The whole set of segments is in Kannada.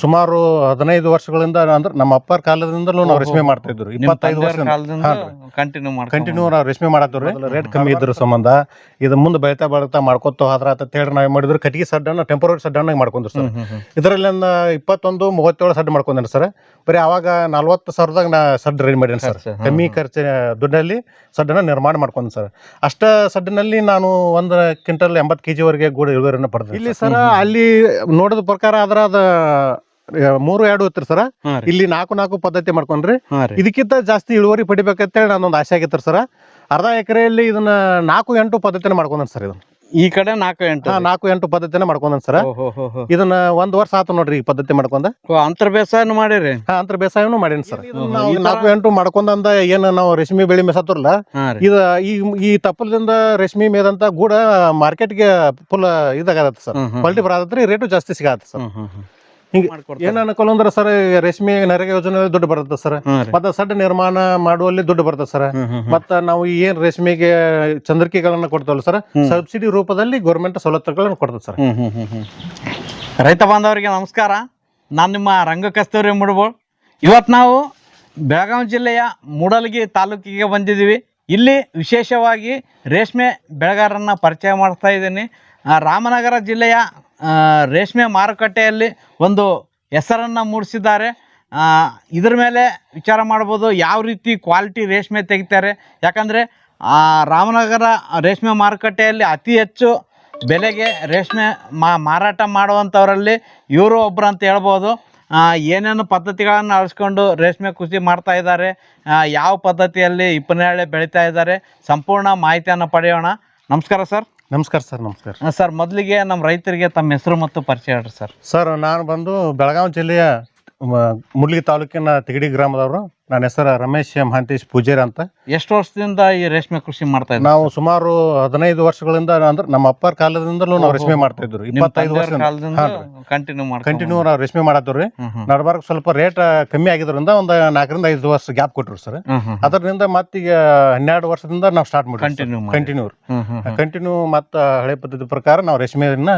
ಸುಮಾರು 15 ವರ್ಷಗಳಿಂದ ಅಂದ್ರೆ ನಮ್ಮ ಅಪ್ಪರ ಕಾಲದಿಂದಲೂ ನಾವು ರೇಷ್ಮೆ ಮಾಡ್ತಾ ಇದ್ರು. 25 ವರ್ಷದಿಂದ ಕಂಟಿನ್ಯೂ ನಾವು ರೇಷ್ಮೆ ಮಾಡತ್ತವ್ರಿ. ರೇಟ್ ಕಮ್ಮಿ ಇದ್ರ ಸಂಬಂಧ ಇದು ಮುಂದೆ ಬೆಳೀತಾ ಮಾಡ್ಕೊತ ಹೋದ್ರ ಅಂತ ಹೇಳಿ ನಾವ್ ಮಾಡಿದ್ರು. ಕಟ್ಟಿಗೆ ಸಡ್ಡನ್ನ ಟೆಂಪರರಿ ಸಡ್ಡನ್ನಾಗಿ ಮಾಡ್ಕೊಂಡ್ರು ಸರ್. ಇದರಲ್ಲಿ 21-37 ಸಡ್ ಮಾಡ್ಕೊಂಡ್ರಿ ಸರ್. ಬರೀ ಅವಾಗ 40,000ದಾಗ ನಾ ಸಡ್ ರೆಡಿ ಮಾಡೇನಿ ಸರ್. ಕಮ್ಮಿ ಖರ್ಚು ದುಡ್ಡಲ್ಲಿ ಸಡ್ಡನ್ನ ನಿರ್ಮಾಣ ಮಾಡ್ಕೊಂಡ್ ಸರ್. ಅಷ್ಟ ಸಡ್ಡಿನಲ್ಲಿ ನಾನು 1 ಕ್ವಿಂಟಲ್ 80 kg ವರೆಗೆ ಗೂಡು ಇಳುವರಿಯನ್ನು ಪಡೆದ ಇಲ್ಲಿ ಸರ್. ಅಲ್ಲಿ ನೋಡೋದ ಪ್ರಕಾರ ಅದ್ರ ಅದ 3-2 ಇತ್ತು ಸರ್. ಇಲ್ಲಿ 4 ಪದ್ಧತಿ ಮಾಡ್ಕೊಂಡ್ರಿ. ಇದಕ್ಕಿಂತ ಜಾಸ್ತಿ ಇಳುವರಿ ಪಡಿಬೇಕಂತೇಳಿ ನಾನೊಂದು ಆಸೆ ಆಗಿತ್ತು ಸರ್. ಅರ್ಧ ಎಕರೆಯಲ್ಲಿ ಇದನ್ನ 4-8 ಪದ್ಧತಿನ ಮಾಡ್ಕೊಂಡ್ ಸರ್. ಇದನ್ನ ಈ ಕಡೆ 4-8 ಪದ್ಧತಿನ ಮಾಡ್ಕೊಂಡ್ ಸರ್. ಇದನ್ನ 1 ವರ್ಷ ಆತು ನೋಡ್ರಿ ಈ ಪದ್ಧತಿ ಮಾಡ್ಕೊಂಡ. ಅಂತರ ಬೇಸಾಯನು ಮಾಡಿರಿ? ಅಂತರ ಬೇಸಾಯನು ಮಾಡೇನಿ ಸರ್. 4-8 ಮಾಡ್ಕೊಂಡ ಏನ್ ನಾವು ರೇಷ್ಮೆ ಬೆಳಿ ಮೇಸತ್ತರಲ್ಲ, ಇದು ಈ ತಪ್ಪಲದಿಂದ ರೇಷ್ಮೆ ಮೇದಂತ ಗೂಡ ಮಾರ್ಕೆಟ್ಗೆ ಫುಲ್ ಇದಾಗತ್ತ ಸರ್. ಕ್ವಾಲಿಟಿ ಬರತ್ರಿ, ರೇಟು ಜಾಸ್ತಿ ಸಿಗತ್ತ ಸರ್. ಹಿಂಗೆ ಏನ್ ಅನ್ಕೊಳ್ಳ ಅಂದ್ರೆ ಸರ್, ರೇಷ್ಮೆ ನರೇಗಾ ಯೋಜನೆ ದುಡ್ಡು ಬರುತ್ತೆ ಸರ್. ಮತ್ತೆ ಸಡ್ಡ ನಿರ್ಮಾಣ ಮಾಡುವಲ್ಲಿ ದುಡ್ಡು ಬರುತ್ತೆ ಸರ್. ಮತ್ತ ನಾವು ಏನ್ ರೇಷ್ಮೆಗೆ ಚಂದ್ರಿಕೆಗಳನ್ನ ಕೊಡ್ತೇವಲ್ಲ ಸರ್, ಸಬ್ಸಿಡಿ ರೂಪದಲ್ಲಿ ಗೌರ್ಮೆಂಟ್ ಸವಲತ್ತುಗಳನ್ನ ಕೊಡ್ತದೆ ಸರ್. ರೈತ ಬಾಂಧವರಿಗೆ ನಮಸ್ಕಾರ. ನಾನು ನಿಮ್ಮ ರಂಗಕಸ್ತೂರಿ ಮುಡಬೋಳ್. ಇವತ್ತು ನಾವು ಬೆಳಗಾವಿ ಜಿಲ್ಲೆಯ ಮೂಡಲಗಿ ತಾಲೂಕಿಗೆ ಬಂದಿದ್ದೀವಿ. ಇಲ್ಲಿ ವಿಶೇಷವಾಗಿ ರೇಷ್ಮೆ ಬೆಳೆಗಾರರನ್ನ ಪರಿಚಯ ಮಾಡ್ತಾ ಇದ್ದೀನಿ. ರಾಮನಗರ ಜಿಲ್ಲೆಯ ರೇಷ್ಮೆ ಮಾರುಕಟ್ಟೆಯಲ್ಲಿ ಒಂದು ಹೆಸರನ್ನು ಮೂಡಿಸಿದ್ದಾರೆ. ಇದ್ರ ಮೇಲೆ ವಿಚಾರ ಮಾಡ್ಬೋದು ಯಾವ ರೀತಿ ಕ್ವಾಲಿಟಿ ರೇಷ್ಮೆ ತೆಗಿತಾರೆ. ಯಾಕಂದರೆ ರಾಮನಗರ ರೇಷ್ಮೆ ಮಾರುಕಟ್ಟೆಯಲ್ಲಿ ಅತಿ ಹೆಚ್ಚು ಬೆಲೆಗೆ ರೇಷ್ಮೆ ಮಾರಾಟ ಮಾಡುವಂಥವರಲ್ಲಿ ಇವರು ಒಬ್ಬರು ಅಂತ ಹೇಳ್ಬೋದು. ಏನೇನು ಪದ್ಧತಿಗಳನ್ನು ಅಳಿಸ್ಕೊಂಡು ರೇಷ್ಮೆ ಕೃಷಿ ಮಾಡ್ತಾ ಇದ್ದಾರೆ, ಯಾವ ಪದ್ಧತಿಯಲ್ಲಿ ಇಪ್ಪನೇಳೆ ಬೆಳೀತಾ ಇದ್ದಾರೆ, ಸಂಪೂರ್ಣ ಮಾಹಿತಿಯನ್ನು ಪಡೆಯೋಣ. ನಮಸ್ಕಾರ ಸರ್. ನಮಸ್ಕಾರ ಸರ್. ನಮಸ್ಕಾರ ಸರ್. ಮೊದಲಿಗೆ ನಮ್ಮ ರೈತರಿಗೆ ತಮ್ಮ ಹೆಸರು ಮತ್ತು ಪರಿಚಯ ಹೇಳ್ರಿ ಸರ್. ಸರ್, ನಾನು ಬಂದು ಬೆಳಗಾವಿ ಜಿಲ್ಲೆಯ ಮುಡ್ಲಿಗಿ ತಾಲೂಕಿನ ತಿಗಡಿ ಗ್ರಾಮದವರು. ನನ್ನ ಹೆಸರು ರಮೇಶ್ ಮಹಾಂತೇಶ್ ಪೂಜಾರಿ ಅಂತ. ಎಷ್ಟು ವರ್ಷದಿಂದ ಈ ರೇಷ್ಮೆ ಕೃಷಿ ಮಾಡ್ತಾ ಇದ್ದೀವಿ? ನಾವು ಸುಮಾರು 15 ವರ್ಷಗಳಿಂದ ಅಂದ್ರೆ ನಮ್ಮ ಅಪ್ಪರ ಕಾಲದಿಂದಲೂ ನಾವು ರೇಷ್ಮೆ ಮಾಡ್ತಾ ಇದ್ರು. 25 ವರ್ಷದಿಂದ ಕಂಟಿನ್ಯೂ ನಾವು ರೇಷ್ಮೆ ಮಾಡತ್ತವ್ರಿ. ನಡಬಾರ್ಗ ಸ್ವಲ್ಪ ರೇಟ್ ಕಮ್ಮಿ ಆಗಿದ್ರಿಂದ ಒಂದು 4-5 ವರ್ಷ ಗ್ಯಾಪ್ ಕೊಟ್ಟರು ಸರ್. ಅದರಿಂದ ಮತ್ತೀಗ 12 ವರ್ಷದಿಂದ ನಾವು ಸ್ಟಾರ್ಟ್ ಮಾಡಿದ್ವಿ. ಕಂಟಿನ್ಯೂ ಮತ್ತ ಹಳೆ ಪದ್ಧತಿ ಪ್ರಕಾರ ನಾವು ರೇಷ್ಮೆಯನ್ನ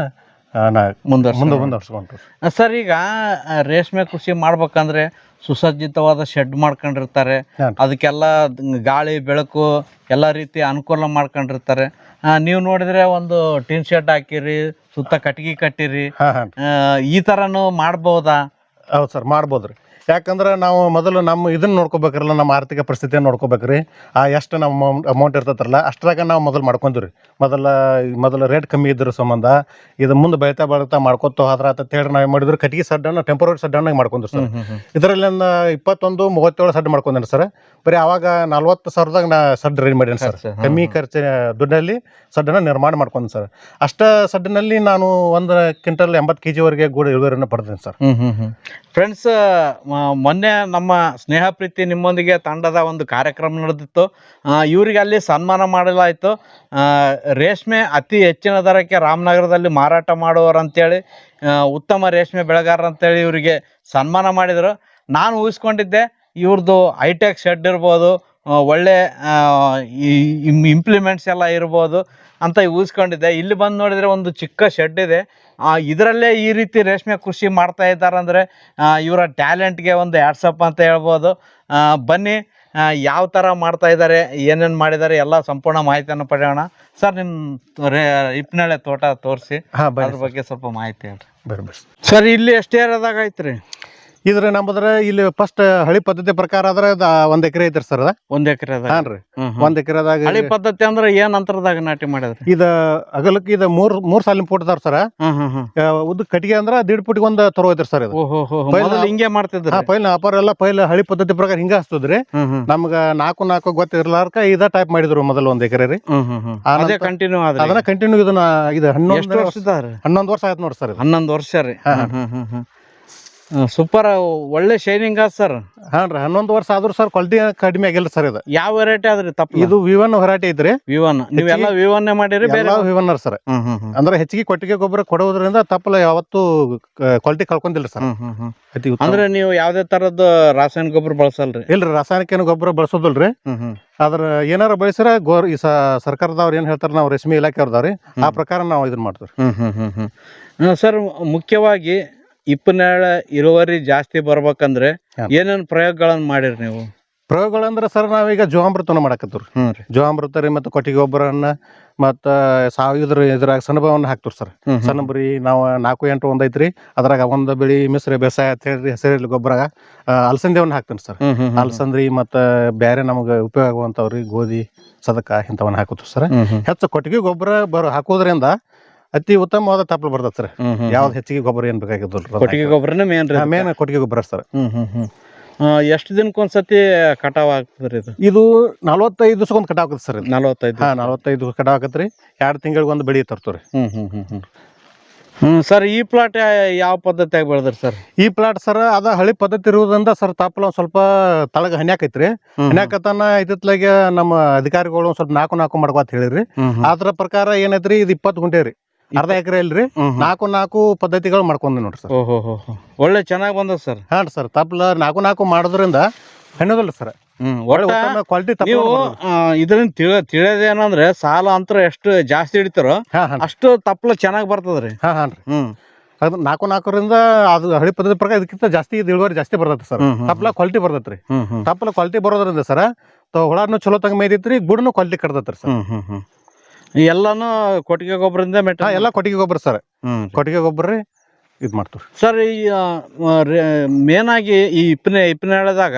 ಮುಂದುವರ್ಸ್ಕೊಂಡ್ರು ಸರ್. ಈಗ ರೇಷ್ಮೆ ಕೃಷಿ ಮಾಡ್ಬೇಕಂದ್ರೆ ಸುಸಜ್ಜಿತವಾದ ಶೆಡ್ ಮಾಡ್ಕೊಂಡಿರ್ತಾರೆ. ಅದಕ್ಕೆಲ್ಲ ಗಾಳಿ ಬೆಳಕು ಎಲ್ಲ ರೀತಿ ಅನುಕೂಲ ಮಾಡ್ಕೊಂಡಿರ್ತಾರೆ. ನೀವು ನೋಡಿದ್ರೆ ಒಂದು ಟಿನ್ ಶೆಡ್ ಹಾಕಿರಿ, ಸುತ್ತ ಕಟ್ಟಿಗೆ ಕಟ್ಟಿರಿ, ಈ ಥರನೂ ಮಾಡ್ಬೋದಾ? ಹೌದು ಸರ್, ಮಾಡ್ಬೋದ್ರಿ. ಯಾಕಂದ್ರೆ ನಾವು ಮೊದಲು ನಮ್ಮ ಇದನ್ನ ನೋಡ್ಕೋಬೇಕ್ರಲ್ಲ, ನಮ್ಮ ಆರ್ಥಿಕ ಪರಿಸ್ಥಿತಿಯನ್ನು ನೋಡ್ಕೋಬೇಕ್ರಿ. ಎಷ್ಟು ನಮ್ಮ ಅಮೌಂಟ್ ಇರ್ತೈತ್ರಲ್ಲ ಅಷ್ಟ್ರಾಗ ನಾವು ಮೊದಲು ಮಾಡ್ಕೊಂಡ್ರಿ. ಮೊದಲು ರೇಟ್ ಕಮ್ಮಿ ಇದ್ರ ಸಂಬಂಧ ಇದು ಮುಂದೆ ಬೆಳೀತಾ ಮಾಡ್ಕೊತ ಹೋದ್ರ ಅಂತ ಹೇಳಿ ನಾವು ಮಾಡಿದ್ರು. ಕಟ್ಟಿಗೆ ಸಡ್ಡನ್ನ ಟೆಂಪರರಿ ಸಡ್ಡನ್ನಾಗಿ ಮಾಡ್ಕೊಂಡ್ರು ಸರ್. ಇದರಲ್ಲಿ 21-37 ಸಡ್ ಮಾಡ್ಕೊಂಡ್ರಿ ಸರ್. ಬರೀ ಅವಾಗ 40,000ದಾಗ ನಾ ಸಡ್ ರೆಡಿ ಮಾಡೇನಿ ಸರ್. ಕಮ್ಮಿ ಖರ್ಚು ದುಡ್ಡಲ್ಲಿ ಸಡ್ಡನ್ನ ನಿರ್ಮಾಣ ಮಾಡ್ಕೊಂಡ್ ಸರ್. ಅಷ್ಟ ಸಡ್ಡಿನಲ್ಲಿ ನಾನು 1 ಕ್ವಿಂಟಲ್ 80 kg ವರೆಗೆ ಗೂಡು ಇಳುವರಿಯನ್ನು ಪಡೆದೇನೆ ಸರ್. ಫ್ರೆಂಡ್ಸ್, ಮೊನ್ನೆ ನಮ್ಮ ಸ್ನೇಹ ಪ್ರೀತಿ ನಿಮ್ಮೊಂದಿಗೆ ತಂಡದ ಒಂದು ಕಾರ್ಯಕ್ರಮ ನಡೆದಿತ್ತು. ಇವರಿಗೆ ಅಲ್ಲಿ ಸನ್ಮಾನ ಮಾಡಲಾಯಿತು. ರೇಷ್ಮೆ ಅತಿ ಹೆಚ್ಚಿನ ದರಕ್ಕೆ ರಾಮನಗರದಲ್ಲಿ ಮಾರಾಟ ಮಾಡುವವರು ಅಂತೇಳಿ, ಉತ್ತಮ ರೇಷ್ಮೆ ಬೆಳೆಗಾರರು ಅಂತೇಳಿ ಇವರಿಗೆ ಸನ್ಮಾನ ಮಾಡಿದರು. ನಾನು ಊಹಿಸ್ಕೊಂಡಿದ್ದೆ ಇವ್ರದ್ದು ಹೈಟೆಕ್ ಶೆಡ್ ಇರ್ಬೋದು, ಒಳ್ಳೆ ಇಂಪ್ಲಿಮೆಂಟ್ಸ್ ಎಲ್ಲ ಇರ್ಬೋದು ಅಂತ ಊಹಿಸ್ಕೊಂಡಿದ್ದೆ. ಇಲ್ಲಿ ಬಂದು ನೋಡಿದರೆ ಒಂದು ಚಿಕ್ಕ ಶೆಡ್ ಇದೆ. ಇದರಲ್ಲೇ ಈ ರೀತಿ ರೇಷ್ಮೆ ಕೃಷಿ ಮಾಡ್ತಾ ಇದ್ದಾರೆ ಅಂದರೆ ಇವರ ಟ್ಯಾಲೆಂಟ್ಗೆ ಒಂದು ಹ್ಯಾಟ್ಸಪ್ ಅಂತ ಹೇಳ್ಬೋದು. ಬನ್ನಿ, ಯಾವ ಥರ ಮಾಡ್ತಾ ಇದ್ದಾರೆ, ಏನೇನು ಮಾಡಿದ್ದಾರೆ ಎಲ್ಲ ಸಂಪೂರ್ಣ ಮಾಹಿತಿಯನ್ನು ಪಡೆಯೋಣ. ಸರ್, ನಿಮ್ಮ ಹಿಪ್ಪನೇಳೆ ತೋಟ ತೋರಿಸಿ ಅದ್ರ ಬಗ್ಗೆ ಸ್ವಲ್ಪ ಮಾಹಿತಿ ಹೇಳ್ರಿ. ಸರ್, ಇಲ್ಲಿ ಎಷ್ಟು ಏರಿಯಾದಾಗ ಐತ್ರಿ? ಇದ್ರ ನಮ್ಮದ್ರ ಇಲ್ಲಿ ಫಸ್ಟ್ ಹಳಿ ಪದ್ಧತಿ ಪ್ರಕಾರ ಆದ್ರೆ 1 ಎಕರೆ ಐತ್ರಿ ಸರ್. 1 ಎಕರೆ? ಹಾನ್ರಿ, 1 ಎಕರೆದಾಗ ಹಳಿ ಪದ್ಧತಿ ಅಂದ್ರೆ ಏನ್ ಅಂತರದಾಗ ನಾಟಿ ಮಾಡಿದ್ರಿ? ಇದ ಅಗಲಕ್ಕೆ ಇದು 3 ಸಾಲಿನ ಫುಟ್ ಅದಾರ ಸರ್. ಉದ್ದ ಕಟ್ಟಿಗೆ ಅಂದ್ರ 1.5 ಫುಟ್ ಒಂದು ತರೋ ಐತ್ರಿ ಸರ್. ಇದು ಹಿಂಗೆ ಮಾಡ್ತಿದ್ರಿ? ಪೈಲ್ ಅಪಾರ ಎಲ್ಲ ಪೈಲ್ ಹಳಿ ಪದ್ಧತಿ ಪ್ರಕಾರ ಹಿಂಗ ಹಚ್ತದ್ರಿ. ನಮ್ಗ 4 ಗೊತ್ತಿರ್ಲಾರ್ಕ ಇದ ಟೈಪ್ ಮಾಡಿದ್ರು ಮೊದಲು 1 ಎಕರೆ ರೀ. ಅದನ್ನ ಕಂಟಿನ್ಯೂ ಇದನ್ನ ಇದು 11 ವರ್ಷ ಆಯ್ತು ನೋಡಿ ಸರ್. 11 ವರ್ಷ ರೀ. ಸೂಪರ್, ಒಳ್ಳೆ ಶೈನಿಂಗ್ ಆದ ಸರ್. ಹಾನ್ರಿ, 11 ವರ್ಷ ಆದ್ರೂ ಸರ್ ಕ್ವಾಲಿಟಿ ಕಡಿಮೆ ಆಗಿಲ್ಲ ಸರ್. ಇದು ಯಾವ ವೆರೈಟಿ ಆದ್ರಿ? ತಪ್ಪು ಇದು V1 ವೆರೈಟಿ ಐತ್ರಿ. V1 ನೀವೆಲ್ಲ V1 ಮಾಡಿರಿ? V1 sir. ಅಂದ್ರೆ ಹೆಚ್ಚಿಗೆ ಕೊಟ್ಟಿಗೆ ಗೊಬ್ಬರ ಕೊಡೋದ್ರಿಂದ ತಪ್ಪಲ ಯಾವತ್ತು ಕ್ವಾಲಿಟಿ ಕಳ್ಕೊಂದಿಲ್ಲ ಸರ್. ಅಂದ್ರೆ ನೀವು ಯಾವ್ದೇ ತರದ್ದು ರಾಸಾಯನಿಕ ಗೊಬ್ಬರ ಬಳಸಲ್ರಿ? ಇಲ್ರಿ, ರಾಸಾಯನಿಕ ಗೊಬ್ಬರ ಬಳಸೋದಿಲ್ರಿ. ಅದ್ರ ಏನಾರ ಬಳಸಿರ ಈ ಸರ್ಕಾರದವ್ರು ಏನ್ ಹೇಳ್ತಾರ, ನಾವು ರೇಷ್ಮೆ ಇಲಾಖೆ ಅವ್ರದವ್ರಿ, ಆ ಪ್ರಕಾರ ನಾವು ಇದನ್ನ ಮಾಡ್ತೀವಿ ಸರ್. ಮುಖ್ಯವಾಗಿ ಇಪ್ಪನ್ನೇಳ ಇಳುವರಿ ಜಾಸ್ತಿ ಬರ್ಬೇಕಂದ್ರೆ ಹಾ. ಏನೇನ್ ಪ್ರಯೋಗಗಳನ್ನ ಮಾಡಿರಿ ನೀವು? ಪ್ರಯೋಗಗಳಂದ್ರೆ ಸರ್ ನಾವೀಗ ಜೀವಾಮೃತನ ಮಾಡಕತ್ತೀವಿ. ಜೀವಾಮೃತ ರೀ ಮತ್ತು ಕೊಟ್ಟಿಗೆ ಗೊಬ್ಬರನ್ನ ಮತ್ತು ಇದ್ರಾಗ ಸಣ್ಣಬವನ್ನ ಹಾಕ್ತಿವಿ ಸರ್. ಸಣ್ಣಬ್ರಿ ನಾವು 4-8 ಒಂದ್ ಐತ್ರಿ, ಅದ್ರಾಗ ಒಂದು ಬೆಳಿ ಮಿಶ್ರ ಬೇಸಾಯ ಅಂತ ಹೇಳಿ ಹಸಿರೆಲೆ ಗೊಬ್ಬರ ಅಲಸಂದೆವನ್ನ ಹಾಕ್ತೀನಿ ಸರ್. ಅಲಸಂದ್ರಿ ಮತ್ತು ಬೇರೆ ನಮ್ಗೆ ಉಪಯೋಗ ಆಗುವಂಥವ್ರಿ ಗೋಧಿ ಸದಕ ಇಂಥವನ್ನ ಹಾಕುತ್ತೀವಿ ಸರ್. ಹೆಚ್ಚು ಕೊಟ್ಟಿಗೆ ಗೊಬ್ಬರ ಹಾಕೋದ್ರಿಂದ ಅತಿ ಉತ್ತಮವಾದ ತಪ್ಪಲು ಬರ್ತದೆ ಸರ್. ಯಾವ್ದು ಹೆಚ್ಚಿಗೆ ಗೊಬ್ಬರ ಏನ್ ಬೇಕಾಗಿದ್ದು ಕೊಟ್ಟಿಗೆ ಗೊಬ್ಬರನೇ ಮೇನ್ ಕೊಟ್ಟಿಗೆ ಗೊಬ್ಬರ ಸರ್. ಎಷ್ಟು ದಿನಕ್ಕೊಂದ್ಸತಿ ಕಟಾವ್ ಆಗ್ತದ್ರಿ ಇದು? ಇದು 45 ದಿವಸಕ್ಕೊಂದು ಕಟಾವ್ ಆಕತ್ರಿ ಸರ್. 45? 45 ಕಟಾವ್ ಆಕತ್ರಿ. 2 ತಿಂಗಳಿಗೆ ಒಂದು ಬೆಳಿ ತರ್ತೀವಿ. ಸರ್ ಈ ಪ್ಲಾಟ್ ಯಾವ ಪದ್ಧತಿಯಾಗಿ ಬೆಳೆದ್ರಿ ಸರ್? ಈ ಪ್ಲಾಟ್ ಸರ್ ಅದ ಹಳಿ ಪದ್ಧತಿ ಇರುವುದರಿಂದ ಸರ್ ತಪ್ಪಲ ಸ್ವಲ್ಪ ತಳಗ ಹನ್ಯಾಕೈತ್ರಿ. ಹನ್ಯಾಕತನ ಇತ್ತಿತ್ಲಾಗೆ ನಮ್ಮ ಅಧಿಕಾರಿಗಳು ಸ್ವಲ್ಪ 4 ಮಾಡ್ಕೋತ ಹೇಳಿರಿ. ಅದ್ರ ಪ್ರಕಾರ ಏನೈತ್ರಿ, ಇದು 20 ಗುಂಟೆ ರೀ, ಅರ್ಧ ಎಕರೆ ಇಲ್ರಿ. 4 ಪದ್ಧತಿಗಳು ಮಾಡ್ಕೊಂಡ್ ನೋಡ್ರಿ ಸರ್. ಒಳ್ಳೆ ಚೆನ್ನಾಗಿ ಬಂದ ಸರ್. ಹಾಂ ಸರ್, ತಪ್ಪಲ 4 ಮಾಡೋದ್ರಿಂದ ಹಣ್ಣೋದಲ್ಲ ಸರ್. ಕ್ವಾಲಿಟಿ ನೀವು ಇದರಿಂದ ತಿಳಿಯೋದೇನಂದ್ರೆ ಸಾಲ ಅಂತರ ಎಷ್ಟು ಜಾಸ್ತಿ ಹಿಡಿತಾರೋ ಅಷ್ಟು ತಪ್ಪಲ ಚೆನ್ನಾಗಿ ಬರ್ತದ್ರಿ. ಹಾಂ ರೀ. ಅದು 4ರಿಂದ ಅದು ಹಳಿ ಪದ್ಧತಿ ಪ್ರಕಾರ ಇದಕ್ಕಿಂತ ಜಾಸ್ತಿ ಇಳುವರಿ ಜಾಸ್ತಿ ಬರ್ತೈತಿ ಸರ್. ತಪ್ಪಲ ಕ್ವಾಲಿಟಿ ಬರ್ತೈತ್ರಿ. ತಪ್ಪಲ ಕ್ವಾಲಿಟಿ ಬರೋದ್ರಿಂದ ಸರ್ ಹುಳಾನು ಚಲೋ ತಂಗ ಮೇಯ್ದೈತ್ರಿ, ಗುಡನು ಕ್ವಾಲಿಟಿ ಕಡ್ದೈತ್ರಿ ಸರ್. ಎಲ್ಲಾನು ಕೊಟ್ಟಿಗೆ ಗೊಬ್ಬರದಿಂದ ಎಲ್ಲ ಕೊಟ್ಟಿಗೆ ಗೊಬ್ಬರ ಸರ್. ಕೊಟ್ಟಿಗೆ ಗೊಬ್ಬರ ರೀ ಇದು ಮಾಡ್ತೀವಿ ಸರ್. ಈ ಮೇನ್ ಆಗಿ ಈ ಇಪ್ಪನೇಳದಾಗ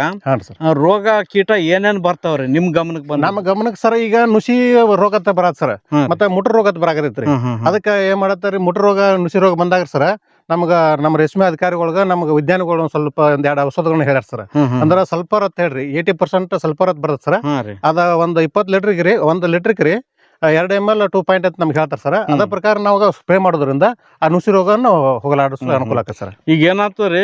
ರೋಗ ಕೀಟ ಏನೇನ್ ಬರ್ತಾವ್ರಿ ನಿಮ್ ಗಮನಕ್ಕೆ ಬಂದ? ನಮ್ಮ ಗಮನಕ್ಕೆ ಸರ್ ಈಗ ನುಸಿ ರೋಗ ಅಂತ ಬರತ್ ಸರ್, ಮತ್ತೆ ಮುಟ್ರ ರೋಗ ಅಂತ ಬರಾಕತೈತ್ರಿ. ಅದಕ್ಕೆ ಏನ್ ಮಾಡತ್ತಾರಿ, ಮುಟ್ರ ರೋಗ ನುಸಿ ರೋಗ ಬಂದಾಗ ಸರ್ ನಮ್ಮ ರೇಷ್ಮೆ ಅಧಿಕಾರಿಗಳ್ಗ ನಮ್ಗೆ ವಿಜ್ಞಾನಿಗಳು ಸ್ವಲ್ಪ 2 ಔಷಧಗಳನ್ನ ಹೇಳ್ಯಾರ ಸರ್. ಅಂದ್ರ ಸಲ್ಫರ್ ಅಂತ ಹೇಳ್ರಿ, 80% ಸಲ್ಫರ್ ಅಂತ ಬರತ್ ಸರ್. ಅದ ಒಂದು 20 ಲೀಟರ್ಗೆ ರೀ, 1 ಲೀಟರ್ಗೆ ರೀ 2 ml 2 ಅಂತ ನಮ್ಗೆ ಹೇಳ್ತಾರೆ ಸರ್. ಅದ ಪ್ರಕಾರ ನಾವು ಸ್ಪ್ರೇ ಮಾಡೋದ್ರಿಂದ ಆ ನುಸಿ ರೋಗನ ಹೋಗಲಾಡಿಸಲು ಅನುಕೂಲ ಆಕತ್ತೆ ಸರ್. ಈಗ ಏನಾಗ್ತದ್ರಿ,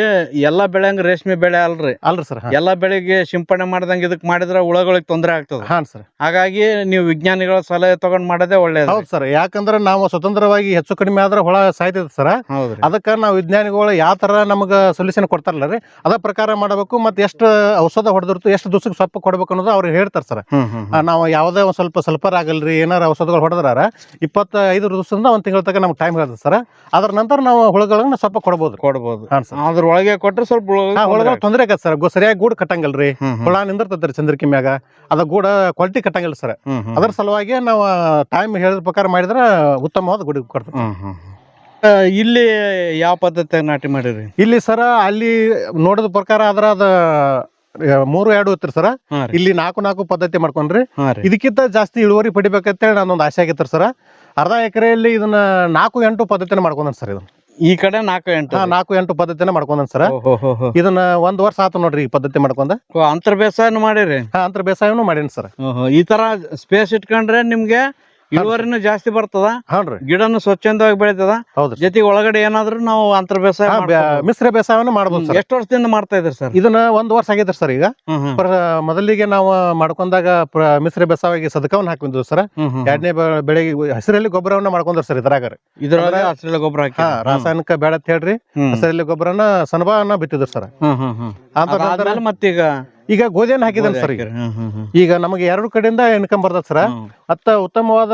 ಎಲ್ಲಾ ಬೆಳೆ ಹಂಗ ರೇಷ್ಮೆ ಬೆಳೆ ಅಲ್ರಿ ಸರ್. ಎಲ್ಲಾ ಬೆಳೆಗೆ ಸಿಂಪಡಣೆ ಮಾಡ್ದಂಗ ಇದಕ್ ಮಾಡಿದ್ರೆ ಹುಳಗಳಿಗೆ ತೊಂದರೆ ಆಗ್ತದೆ. ಹಾಂ ಸರ್. ಹಾಗಾಗಿ ನೀವು ವಿಜ್ಞಾನಿಗಳ ಸಲಹೆ ತಗೊಂಡ್ ಮಾಡೋದೇ ಒಳ್ಳೇದು. ಹೌದು ಸರ್, ಯಾಕಂದ್ರೆ ನಾವು ಸ್ವತಂತ್ರವಾಗಿ ಹೆಚ್ಚು ಕಡಿಮೆ ಆದ್ರೆ ಹುಳ ಸಾಯ್ತೈತೆ ಸರ್. ಅದಕ್ಕೆ ನಾವು ವಿಜ್ಞಾನಿಗಳು ಯಾವ ತರ ನಮ್ಗೆ ಸೊಲ್ಯೂಷನ್ ಕೊಡ್ತಾರಲ್ಲ ರೀ, ಅದ ಪ್ರಕಾರ ಮಾಡಬೇಕು. ಮತ್ತೆ ಎಷ್ಟು ಔಷಧ ಹೊಡೆದಿರ್ತು, ಎಷ್ಟು ದಿವಸಕ್ಕೆ ಸೊಪ್ಪು ಕೊಡ್ಬೇಕು ಅನ್ನೋದು ಅವ್ರಿಗೆ ಹೇಳ್ತಾರೆ ಸರ್. ನಾವು ಯಾವುದೇ ಒಂದು ಸ್ವಲ್ಪ ಸಲ್ಫರ್ ಆಗಲ್ರಿ, ಏನಾರ ಔಷಧಗಳು ಹೊಡೆದ್ರ 25 ದಿವಸದಿಂದ 1 ತಿಂಗಳ ತನಕ ನಮ್ಗೆ ಟೈಮ್ ಹೇಳ್ತದೆ ಸರ್. ಅದ್ರ ನಂತರ ನಾವು ಹುಳುಗಳನ್ನ ಸ್ವಲ್ಪ ಕೊಡ್ಬೋದು. ಅದ್ರ ಒಳಗೆ ಕೊಟ್ಟರೆ ಸ್ವಲ್ಪ ಹುಳುಗಳು ತೊಂದರೆ ಆಗತ್ತೆ ಸರ್. ಸರಿಯಾಗಿ ಗೂಡು ಕಟ್ಟಂಗಲ್ರಿ, ಹುಳ ನಿಂದಿರ್ತೈತ್ರಿ ಚಂದ್ರಕಿ ಮ್ಯಾಗ, ಅದ ಗೂಡ ಕ್ವಾಲಿಟಿ ಕಟ್ಟಂಗಿಲ್ಲ ಸರ್. ಅದ್ರ ಸಲುವಾಗಿ ನಾವು ಟೈಮ್ ಹೇಳಿದ ಪ್ರಕಾರ ಮಾಡಿದ್ರೆ ಉತ್ತಮವಾದ ಗುಡಿ ಕೊಡ್ತೀವಿ. ಇಲ್ಲಿ ಯಾವ ಪದ್ಧತಿಯಾಗಿ ನಾಟಿ ಮಾಡಿರಿ? ಇಲ್ಲಿ ಸರ ಅಲ್ಲಿ ನೋಡಿದ ಪ್ರಕಾರ ಅದ್ರ ಅದ 3-2 ಇತ್ತು ಸರ. ಇಲ್ಲಿ 4 ಪದ್ಧತಿ ಮಾಡ್ಕೊಂಡ್ರಿ. ಇದಕ್ಕಿಂತ ಜಾಸ್ತಿ ಇಳುವರಿ ಪಡಿಬೇಕಂತೇಳಿ ನಾನೊಂದು ಆಸೆ ಆಗಿತ್ತು ಸರ್. ಅರ್ಧ ಎಕರೆಯಲ್ಲಿ ಇದನ್ನ 4-8 ಪದ್ಧತಿನ ಮಾಡ್ಕೊಂಡ್ ಸರ್. ಇದನ್ನ ಈ ಕಡೆ 4-8 ಪದ್ಧತಿನ ಮಾಡ್ಕೊಂಡ್ ಸರ್. ಇದನ್ನ 1 ವರ್ಷ ಆತು ನೋಡ್ರಿ ಈ ಪದ್ಧತಿ ಮಾಡ್ಕೊಂಡ. ಅಂತರ ಬೇಸಾಯನು ಮಾಡಿರಿ? ಅಂತರ ಬೇಸಾಯನು ಮಾಡೀನಿ ಸರ್. ಈ ತರ ಸ್ಪೇಸ್ ಇಟ್ಕೊಂಡ್ರೆ ನಿಮ್ಗೆ ಇಳುವರಿನೂ ಜಾಸ್ತಿ ಬರ್ತದ, ಗಿಡನು ಸ್ವಚ್ಛಂದವಾಗಿ ಬೆಳಿತದ. ಜೊತೆಗೆ ಒಳಗಡೆ ಏನಾದ್ರು ನಾವು ಅಂತರ ಬೇಸಾಯ ಮಿಶ್ರ ಬೇಸಾಯವನ್ನು ಮಾಡಬಹುದು. ಎಷ್ಟು ವರ್ಷದಿಂದ ಮಾಡ್ತಾ ಇದ್ರಿ ಸರ್ ಇದನ್ನ? 1 ವರ್ಷ ಆಗೈತ್ರಿ ಸರ್. ಈಗ ಮೊದಲಿಗೆ ನಾವು ಮಾಡ್ಕೊಂಡಾಗ ಮಿಶ್ರ ಬೇಸಾಯವಾಗಿ ಸದಕವನ್ನ ಹಾಕಿದ್ವಿ ಸರ್. 2ನೇ ಬೆಳೆಗೆ ಹಸಿರಲ್ಲಿ ಗೊಬ್ಬರವನ್ನ ಮಾಡ್ಕೊಂಡ್ರಿ ಸರ್. ಇದ್ರಾಗ ಹಸಿರೆಲೆ ಗೊಬ್ಬರ ಹಾಕಿ ರಾಸಾಯನಿಕ ಬೇಡ ಅಂತ ಹೇಳ್ರಿ ಹಸಿರೆಲೆ ಗೊಬ್ಬರನ ಸನಬಾನ ಬಿತ್ತಿದ್ರು ಸರ್. ಮತ್ತೀಗ ಈಗ ಗೋಧಿಯನ್ನು ಹಾಕಿದಾರೆ ಸರ್. ಈಗ ನಮಗೆ 2 ಕಡೆಯಿಂದ ಇನ್ಕಮ್ ಬರ್ತದೆ ಸರ್. ಮತ್ತ ಉತ್ತಮವಾದ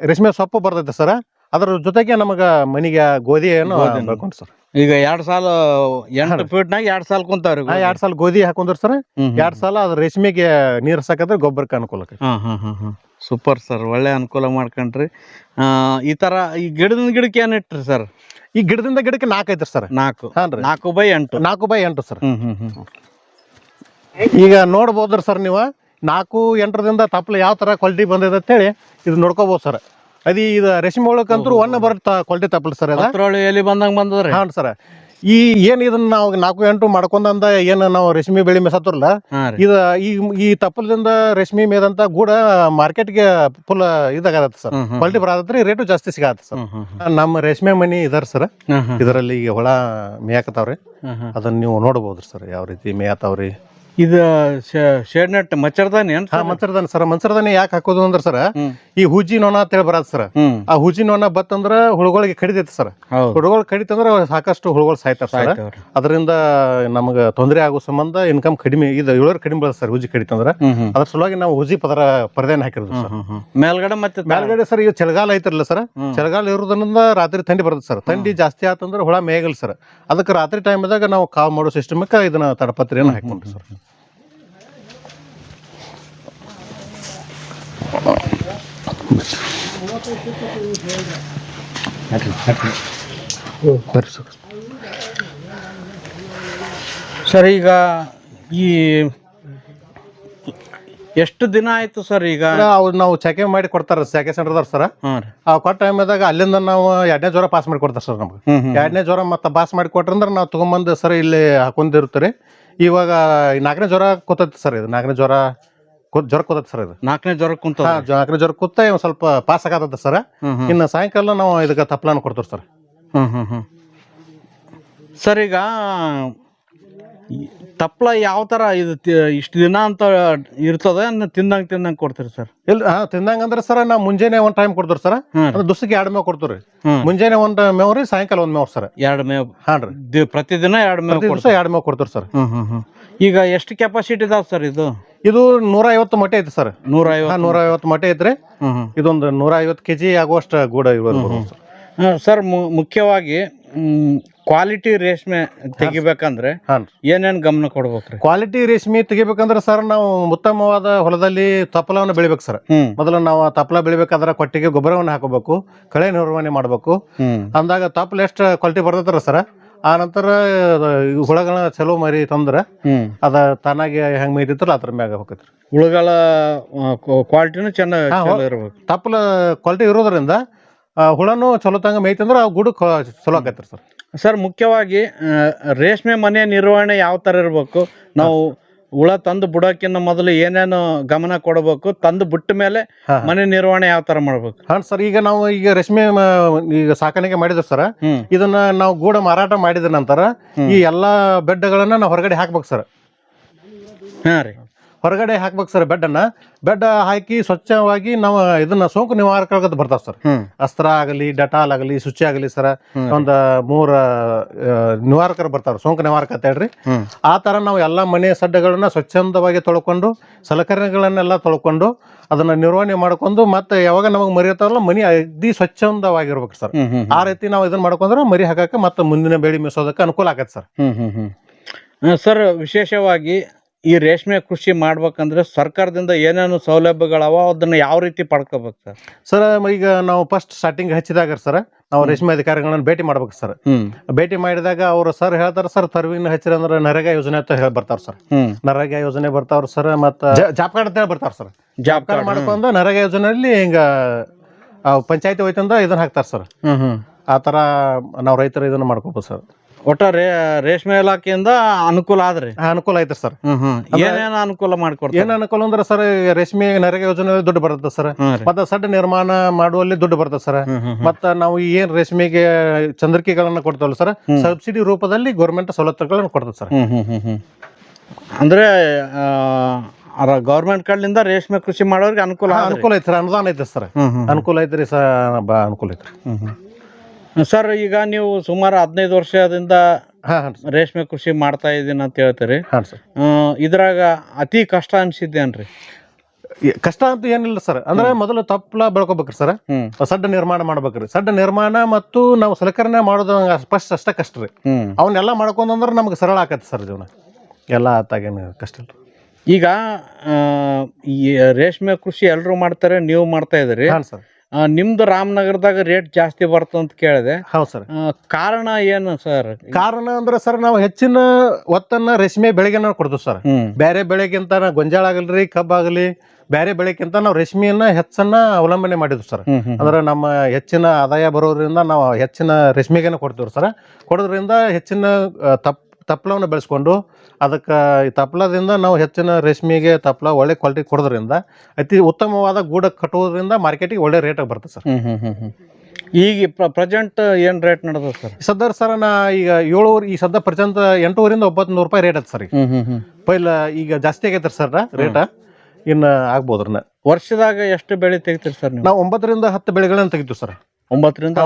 ರೇಷ್ಮೆ ಸೊಪ್ಪು ಬರ್ತೈತೆ ಸರ್. ಅದ್ರ ಜೊತೆಗೆ ನಮಗ ಮನಿಗೆ ಗೋಧಿಯನ್ನು ಬೆಳ್ಕೊಂಡ್ ಸರ್. ಈಗ 2 ಸಾಲ 8 ಫೀಟ್ನಾಗ 2 ಸಾಲ ಕುಂತಾವ್ರಿ. 2 ಸಾಲ ಗೋಧಿ ಹಾಕೊಂಡ್ರಿ ಸರ್. 2 ಸಾಲ ಅದ್ರ ರೇಷ್ಮೆಗೆ ನೀರ್ ಸಾಕಂದ್ರೆ ಗೊಬ್ಬರಕ್ಕೆ ಅನುಕೂಲ. ಸೂಪರ್ ಸರ್, ಒಳ್ಳೆ ಅನುಕೂಲ ಮಾಡ್ಕೊಂಡ್ರಿ. ಈ ತರ ಈ ಗಿಡಕ್ಕೆ ಏನ್ ಇಟ್ರಿ ಸರ್? ಈ ಗಿಡದಿಂದ ಗಿಡಕ್ಕೆ 4 ಐತ್ರಿ ಸರ್. 4x8 4x8 sir. ಈಗ ನೋಡ್ಬೋದ್ರಿ ಸರ್ ನೀವು 4-8ರಿಂದ ತಪ್ಪಲು ಯಾವ ತರ ಕ್ವಾಲಿಟಿ ಬಂದಿದೆ ಅಂತೇಳಿ ಇದು ನೋಡ್ಕೋಬಹುದು ಸರ್. ಅದು ಇದು ರೇಷ್ಮೆ ಒಳಕಂತೂ 1 ಬರುತ್ತೆ ಕ್ವಾಲಿಟಿ ತಪ್ಪಲು ಸರ್. ಎಲ್ಲಿ ಬಂದಂಗ ಬಂದದ್ರಿ. ಹಾಂ ಸರ್. ಈ ಏನ್ ಇದನ್ನ ನಾವು 4-8 ಮಾಡ್ಕೊಂಡಂದ ಏನ್ ನಾವು ರೇಷ್ಮೆ ಬೆಳಿ ಮೇಸತ್ತರಲ್ಲ, ಇದು ಈ ತಪ್ಪಲದಿಂದ ರೇಷ್ಮೆ ಮೇದಂತ ಗೂಡ ಮಾರ್ಕೆಟ್ಗೆ ಫುಲ್ ಇದಾಗತ್ತೆ ಸರ್. ಕ್ವಾಲಿಟಿ ಬರತ್ರಿ, ರೇಟು ಜಾಸ್ತಿ ಸಿಗತ್ತೆ ಸರ್. ನಮ್ಮ ರೇಷ್ಮೆ ಮನಿ ಇದಾರ ಸರ್. ಇದರಲ್ಲಿ ಈಗ ಹುಳ ಮೇಯಾಕತಾವ್ರಿ. ಅದನ್ನ ನೀವು ನೋಡ್ಬೋದ್ರಿ ಸರ್ ಯಾವ ರೀತಿ ಮೇಯತಾವ್ರಿ. ಇದು ಶೇಡ್ ನೆಟ್ ಮಚ್ಚರ್ದಾನಿ ಏನ್ ಹಾ ಮಂಚರದಾನಿ ಸರ್. ಮಂಚರದಾನಿ ಯಾಕೆ ಹಾಕೋದು ಅಂದ್ರೆ ಸರ್, ಹ್ಮ್. ಈ ಹುಜಿ ನೊಣ ಅಂತ ಹೇಳಿ ಬರತ್ ಸರ್. ಆ ಹುಜಿ ನೊಣ ಬತ್ತಂದ್ರ ಹುಳುಗಳಿಗೆ ಕಡಿತೈತಿ ಸರ್. ಹೌದು ಹುಳುಗಳು ಕಡಿತಂದ್ರ ಸಾಕಷ್ಟು ಹುಳುಗಳು ಸಾಯ್ತಾರ ಸರ್. ಸಾಯ್ತಾವ್ರಿ. ಅದರಿಂದ ನಮಗ ತೊಂದರೆ ಆಗೋ ಸಂಬಂಧ ಇನ್ಕಮ್ ಕಡಿಮೆ, ಇದು ಇಳುವರಿ ಕಡಿಮೆ ಬರ್ತದೆ ಸರ್ ಹುಜಿ ಕಡಿತಂದ್ರ. ಅದ್ರ ಸಲುವಾಗಿ ನಾವು ಹುಜಿ ಪರದೆನ ಹಾಕಿರೋದು ಸರ್. ಮೇಲ್ಗಡೆ ಮತ್ತೆ ಮೇಲ್ಗಡೆ ಸರ್ ಈಗ ಚಳಿಗಾಲ ಐತಿರಲ್ಲ ಸರ್, ಚಳಿಗಾಲ ಇರೋದ್ರಿಂದ ರಾತ್ರಿ ಥಂಡಿ ಬರ್ತದೆ ಸರ್. ಥಂಡಿ ಜಾಸ್ತಿ ಆತಂದ್ರೆ ಹುಳ ಮೇಗಲ್ ಸರ್. ಅದಕ್ಕೆ ರಾತ್ರಿ ಟೈಮ್ದಾಗ ನಾವು ಕಾವು ಮಾಡೋ ಸಿಸ್ಟಮಕ್ಕೆ ಇದನ್ನ ತಡಪತ್ರಿಯನ್ನು ಹಾಕೊಂಡ್ರಿ ಸರ್. ಸರ್ ಈಗ ಈ ಎಷ್ಟು ದಿನ ಆಯ್ತು ಸರ್ ಈಗ? ಅವ್ರು ನಾವು ಚೆಕ್ ಮಾಡಿ ಕೊಡ್ತಾರ ಚೆಕ್ ಸೆಂಟರ್ದಾರ ಸರ್. ಆ ಕೊಟ್ಟ ಟೈಮ್ದಾಗ ಅಲ್ಲಿಂದ ನಾವು 2ನೇ ಜ್ವರ ಪಾಸ್ ಮಾಡಿ ಕೊಡ್ತಾರ ಸರ್. ನಮ್ಗೆ 2ನೇ ಜ್ವರ ಮತ್ತೆ ಪಾಸ್ ಮಾಡಿ ಕೊಟ್ರಂದ್ರೆ ನಾವು ತಗೊಂಬಂದು ಸರ್ ಇಲ್ಲಿ ಹಾಕೊಂಡಿರ್ತೀರಿ. ಇವಾಗ 4ನೇ ಜ್ವರ ಕೂತೈತಿ ಸರ್. ಇದು 4ನೇ ಜ್ವರ ಕೂತೈತಿ ಸರ್. ಇದು 4ನೇ ಜ್ವರ ಕುಂತ 4ನೇ ಜ್ವರ ಕೂತ ಒಂದ್ ಸ್ವಲ್ಪ ಪಾಸ್ ಆಗತ್ತ ಸರ್. ಇನ್ನು ಸಾಯಂಕಾಲ ನಾವು ಇದಕ್ಕೆ ತಪ್ಪಲನ್ನು ಕೊಡ್ತೀವಿ ಸರ್. ಸರ್ ಈಗ ತಪ್ಪಲ ಯಾವ ತರ ಇದು ಇಷ್ಟು ದಿನ ಅಂತ ಇರ್ತದ ತಿಂದಂಗ್ ಕೊಡ್ತೀರಿ ಸರ್? ಇಲ್ಲ ತಿಂದಂಗ ಅಂದ್ರೆ ಸರ್ ನಾವು ಮುಂಜಾನೆ ಒಂದ್ ಟೈಮ್ ಕೊಡ್ತೀವಿ ಸರ್. ದುಸ್ಸಿಗೆ 2 ಮೇವ್ ಕೊಡ್ತೀವಿ. ಮುಂಜಾನೆ ಒಂದ್ ಮೇವ್ ರೀ, ಸಾಯಂಕಾಲ ಒಂದ್ ಮೇವ್ ಸರ್. 2 ಮೇವ್? ಹಾಂ ರೀ, ಪ್ರತಿದಿನ 2 ಮೇವ್ 2 ಮೇವ್ ಕೊಡ್ತೀವಿ ಸರ್. ಈಗ ಎಷ್ಟು ಕೆಪಾಸಿಟಿ ಇದಾವ ಸರ್ ಇದು? ಇದು 150 ಮೊಟ್ಟೆ ಐತಿ ಸರ್. 150 ಮೊಟ್ಟೆ ಐತ್ರಿ. ಇದೊಂದು 150 kg ಆಗುವಷ್ಟು ಗೂಡ ಸರ್. ಮುಖ್ಯವಾಗಿ ಕ್ವಾಲಿಟಿ ರೇಷ್ಮೆ ತೆಗಿಬೇಕಂದ್ರೆ ಏನೇನ್ ಗಮನ ಕೊಡ್ಬೇಕ್ರಿ? ಕ್ವಾಲಿಟಿ ರೇಷ್ಮೆ ತೆಗಿಬೇಕಂದ್ರೆ ಸರ್ ನಾವು ಉತ್ತಮವಾದ ಹೊಲದಲ್ಲಿ ತಪ್ಪಲವನ್ನು ಬೆಳಿಬೇಕು ಸರ್. ಮೊದಲು ನಾವು ತಪ್ಪಲ ಬೆಳಿಬೇಕಾದ್ರೆ ಕೊಟ್ಟಿಗೆ ಗೊಬ್ಬರವನ್ನು ಹಾಕೋಬೇಕು, ಕಳೆ ನಿರ್ವಹಣೆ ಮಾಡ್ಬೇಕು. ಅಂದಾಗ ತಪ್ಪಲ ಎಷ್ಟು ಕ್ವಾಲಿಟಿ ಬರ್ತೈತ್ರ ಸರ್, ಆ ನಂತರ ಹುಳಗಳ ಚಲೋ ಮರಿ ತಂದ್ರ ಅದ ತಾನಾಗಿ ಹೆಂಗ್ ಮೈತಿರ್ತಾರ ಅದ್ರ ಮ್ಯಾಗ ಹೋಗತ್ರಿ. ಹುಳುಗಳ ಕ್ವಾಲಿಟಿನೂ ಚೆನ್ನಾಗಿ ಇರ್ಬೇಕು. ತಪ್ಪಲ ಕ್ವಾಲಿಟಿ ಇರೋದ್ರಿಂದ ಹುಳನು ಚಲೋ ತಂಗ ಮೈತಂದ್ರ ಆ ಗುಡು ಚಲೋ ಆಕೈತ್ರಿ ಸರ್. ಸರ್ ಮುಖ್ಯವಾಗಿ ರೇಷ್ಮೆ ಮನೆಯ ನಿರ್ವಹಣೆ ಯಾವ ತರ ಇರ್ಬೇಕು? ನಾವು ಹುಳ ತಂದು ಬಿಡೋಕ್ಕಿಂತ ಮೊದಲು ಏನೇನು ಗಮನ ಕೊಡಬೇಕು, ತಂದು ಬಿಟ್ಟ ಮೇಲೆ ಮನೆ ನಿರ್ವಹಣೆ ಯಾವ ತರ ಮಾಡ್ಬೇಕು? ಹಾ ಸರ್, ಈಗ ನಾವು ಈಗ ರೇಷ್ಮೆ ಈಗ ಸಾಕಾಣಿಕೆ ಮಾಡಿದ್ರು ಸರ್. ಇದನ್ನ ನಾವು ಗೂಡ ಮಾರಾಟ ಮಾಡಿದ ನಂತರ ಈ ಎಲ್ಲಾ ಬೆಡ್ಗಳನ್ನ ನಾವು ಹೊರಗಡೆ ಹಾಕ್ಬೇಕು ಸರ್. ಹಾ ರೀ, ಹೊರಗಡೆ ಹಾಕ್ಬೇಕು ಸರ್. ಬೆಡ್ ಹಾಕಿ ಸ್ವಚ್ಛವಾಗಿ ನಾವು ಇದನ್ನ ಸೋಂಕು ನಿವಾರಕ ಬರ್ತಾವ ಸರ್. ಅಸ್ತ್ರ ಆಗಲಿ, ಡೆಟಾಲ್ ಆಗಲಿ, ಶುಚಿ ಆಗಲಿ ಸರ್, ಒಂದ್ 3 ನಿವಾರಕರು ಬರ್ತಾವ, ಸೋಂಕು ನಿವಾರಕ ಅಂತ ಹೇಳ್ರಿ. ಆ ತರ ನಾವು ಎಲ್ಲಾ ಮನೆ ಸಡ್ಡಗಳನ್ನ ಸ್ವಚ್ಛಂದವಾಗಿ ತೊಳ್ಕೊಂಡು, ಸಲಕರಣೆಗಳನ್ನೆಲ್ಲ ತೊಳ್ಕೊಂಡು ಅದನ್ನ ನಿರ್ವಹಣೆ ಮಾಡ್ಕೊಂಡು, ಮತ್ತೆ ಯಾವಾಗ ನಮಗ್ ಮರಿ ಇರ್ತಾವಲ್ಲ ಮನಿ ಅಗ್ದಿ ಸ್ವಚ್ಛಂದವಾಗಿರ್ಬೇಕು ಸರ್. ಆ ರೀತಿ ನಾವು ಇದನ್ನ ಮಾಡ್ಕೊಂಡ್ರೆ ಮರಿ ಹಾಕಕ್ಕೆ ಮತ್ತೆ ಮುಂದಿನ ಬೆಳೆ ಮೆಸೋದಕ್ಕೆ ಅನುಕೂಲ ಆಗತ್ತೆ ಸರ್. ಸರ್ ವಿಶೇಷವಾಗಿ ಈ ರೇಷ್ಮೆ ಕೃಷಿ ಮಾಡ್ಬೇಕಂದ್ರೆ ಸರ್ಕಾರದಿಂದ ಏನೇನು ಸೌಲಭ್ಯಗಳವ, ಅದನ್ನ ಯಾವ ರೀತಿ ಪಡ್ಕೋಬೇಕು ಸರ್? ಸರ್ ಈಗ ನಾವು ಫಸ್ಟ್ ಸ್ಟಾರ್ಟಿಂಗ್ ಹಚ್ಚಿದಾಗ ಸರ್ ನಾವು ರೇಷ್ಮೆ ಅಧಿಕಾರಿಗಳನ್ನ ಭೇಟಿ ಮಾಡ್ಬೇಕು ಸರ್. ಭೇಟಿ ಮಾಡಿದಾಗ ಅವ್ರು ಸರ್ ಹೇಳ್ತಾರ ಸರ್, ತರ್ವಿನ ಹಚ್ಚಿರ ಅಂದ್ರೆ ನರೇಗಾ ಯೋಜನೆ ಅಂತ ಹೇಳಿ ಬರ್ತಾರ ಸರ್. ನರೇಗಾ ಯೋಜನೆ ಬರ್ತಾವ್ರ ಸರ್. ಮತ್ತ ಜಾಬ್ ಕಾರ್ಡ್ ಅಂತ ಹೇಳಿ ಬರ್ತಾರ ಸರ್. ಜಾಬ್ ಕಾರ್ಡ್ ಮಾಡ್ಕೊಂಡು ನರೇಗಾ ಯೋಜನೆಯಲ್ಲಿ ಹಿಂಗ ಪಂಚಾಯತಿ ಹೋಯ್ತಂದ ಇದನ್ನ ಹಾಕ್ತಾರ ಸರ್. ಆ ತರ ನಾವು ರೈತರು ಇದನ್ನ ಮಾಡ್ಕೋಬಹುದು ಸರ್. ಒಟ್ಟ ರೇಷ್ಮೆ ಇಲಾಖೆಯಿಂದ ಅನುಕೂಲ ಆದ್ರಿ? ಅನುಕೂಲ ಐತ್ರಿ ಸರ್. ಏನೇನು ಅನುಕೂಲ ಮಾಡ್ಕೊಡ್ತಾರೆ? ಏನ್ ಅನುಕೂಲ ಅಂದ್ರೆ ಸರ್, ರೇಷ್ಮೆ ನರೇಗಾ ಯೋಜನೆ ದುಡ್ಡು ಬರುತ್ತೆ ಸರ್. ಮತ್ತೆ ಸಡ್ಡ ನಿರ್ಮಾಣ ಮಾಡುವಲ್ಲಿ ದುಡ್ಡು ಬರ್ತದೆ ಸರ್. ಮತ್ತ ನಾವು ಏನ್ ರೇಷ್ಮೆಗೆ ಚಂದ್ರಿಕೆಗಳನ್ನ ಕೊಡ್ತೇವಲ್ಲ ಸರ್, ಸಬ್ಸಿಡಿ ರೂಪದಲ್ಲಿ ಗೌರ್ಮೆಂಟ್ ಸವಲತ್ತುಗಳನ್ನ ಕೊಡ್ತದೆ ಸರ್. ಅಂದ್ರೆ ಗೌರ್ಮೆಂಟ್ ಕಡೆಯಿಂದ ರೇಷ್ಮೆ ಕೃಷಿ ಮಾಡೋರಿಗೆ ಅನುಕೂಲ ಐತಿ ಸರ್. ಅನುದಾನ ಐತೆ ಸರ್. ಅನುಕೂಲ ಐತ್ರಿ ಸರ್, ಅನುಕೂಲ ಐತ್ರಿ ಸರ್. ಈಗ ನೀವು ಸುಮಾರು 15 ವರ್ಷದಿಂದ ರೇಷ್ಮೆ ಕೃಷಿ ಮಾಡ್ತಾ ಇದೀನಿ ಅಂತ ಹೇಳ್ತೀರಿ. ಇದ್ರಾಗ ಅತಿ ಕಷ್ಟ ಅನ್ಸಿದ್ದೇನ್ರಿ? ಕಷ್ಟ ಅಂತ ಏನಿಲ್ಲ ಸರ್. ಅಂದ್ರೆ ಮೊದಲು ತಪ್ಪಲ ಬೆಳ್ಕೊಬೇಕ್ರಿ ಸರ್. ಸಡ್ಡ ನಿರ್ಮಾಣ ಮಾಡ್ಬೇಕ್ರಿ. ಸಡ್ಡ ನಿರ್ಮಾಣ ಮತ್ತು ನಾವು ಸಲಕರಣೆ ಮಾಡೋದು ಫಸ್ಟ್ ಅಷ್ಟ ಕಷ್ಟ ರೀ. ಅವನ್ನೆಲ್ಲ ಮಾಡ್ಕೊಂಡ್ರೆ ನಮ್ಗೆ ಸರಳ ಆಕತಿ ಸರ್ ಜೀವನ. ಎಲ್ಲ ಆತಾಗೇನು ಕಷ್ಟ ಇಲ್ಲ. ಈಗ ಈ ರೇಷ್ಮೆ ಕೃಷಿ ಎಲ್ರು ಮಾಡ್ತಾರೆ, ನೀವು ಮಾಡ್ತಾ ಇದ್ರಿ. ನಿಮ್ದು ರಾಮನಗರದಾಗ ರೇಟ್ ಜಾಸ್ತಿ ಬರ್ತದ ಅಂತ ಕೇಳಿದೆ. ಹೌದು ಸರ್. ಕಾರಣ ಏನು ಸರ್? ಕಾರಣ ಅಂದ್ರೆ ಸರ್, ನಾವು ಹೆಚ್ಚಿನ ಒತ್ತನ್ನ ರೇಷ್ಮೆ ಬೆಳೆಗೆ ನಾವು ಕೊಡ್ತೀವಿ ಸರ್. ಬೇರೆ ಬೆಳೆಗಿಂತ ಗೊಂಜಾಳ ಆಗಲ್ರಿ, ಕಬ್ಬಾಗಲಿ, ಬೇರೆ ಬೆಳೆಗಿಂತ ನಾವು ರೇಷ್ಮೆಯನ್ನ ಹೆಚ್ಚನ್ನ ಅವಲಂಬನೆ ಮಾಡಿದ್ವಿ ಸರ್. ಅಂದ್ರೆ ನಮ್ಮ ಹೆಚ್ಚಿನ ಆದಾಯ ಬರೋದ್ರಿಂದ ನಾವು ಹೆಚ್ಚಿನ ರೇಷ್ಮೆಗೆನ ಕೊಡ್ತೀವಿ ಸರ್. ಕೊಡೋದ್ರಿಂದ ಹೆಚ್ಚಿನ ತಪ್ಪಲವನ್ನು ಬೆಳೆಸ್ಕೊಂಡು ಅದಕ್ಕೆ ತಪ್ಪಲದಿಂದ ನಾವು ಹೆಚ್ಚಿನ ರೇಷ್ಮೆಗೆ ತಪ್ಪಲ ಒಳ್ಳೆ ಕ್ವಾಲಿಟಿ ಕೊಡೋದ್ರಿಂದ ಅತಿ ಉತ್ತಮವಾದ ಗೂಡ ಕಟ್ಟೋದ್ರಿಂದ ಮಾರ್ಕೆಟಿಗೆ ಒಳ್ಳೆ ರೇಟ್ ಬರ್ತದೆ ಸರ್. ಈಗ ಪ್ರೆಸೆಂಟ್ ಏನ್ ರೇಟ್ ನಡೆದ ಸರ್? ಸದ್ದ ಸರ್ ನಾ ಈಗ 7 ಈ ಸದ್ದ ಪ್ರೆಸೆಂಟ್ 800 ರಿಂದ 900 ರೂಪಾಯಿ ರೇಟ್ ಐತೆ ಸರ್. ಪೈಲ ಈಗ ಜಾಸ್ತಿ ಆಗೈತೆ ಸರ್ ರೇಟ್, ಇನ್ನು ಆಗ್ಬೋದ್ರನ್ನ. ವರ್ಷದಾಗ ಎಷ್ಟು ಬೆಳೆ ತೆಗಿತೀರಿ ಸರ್ ನೀವು? ನಾವು 9 ರಿಂದ 10 ಬೆಳೆಗಳನ್ನ ತೆಗಿತೀವಿ ಸರ್. 9 ರಿಂದ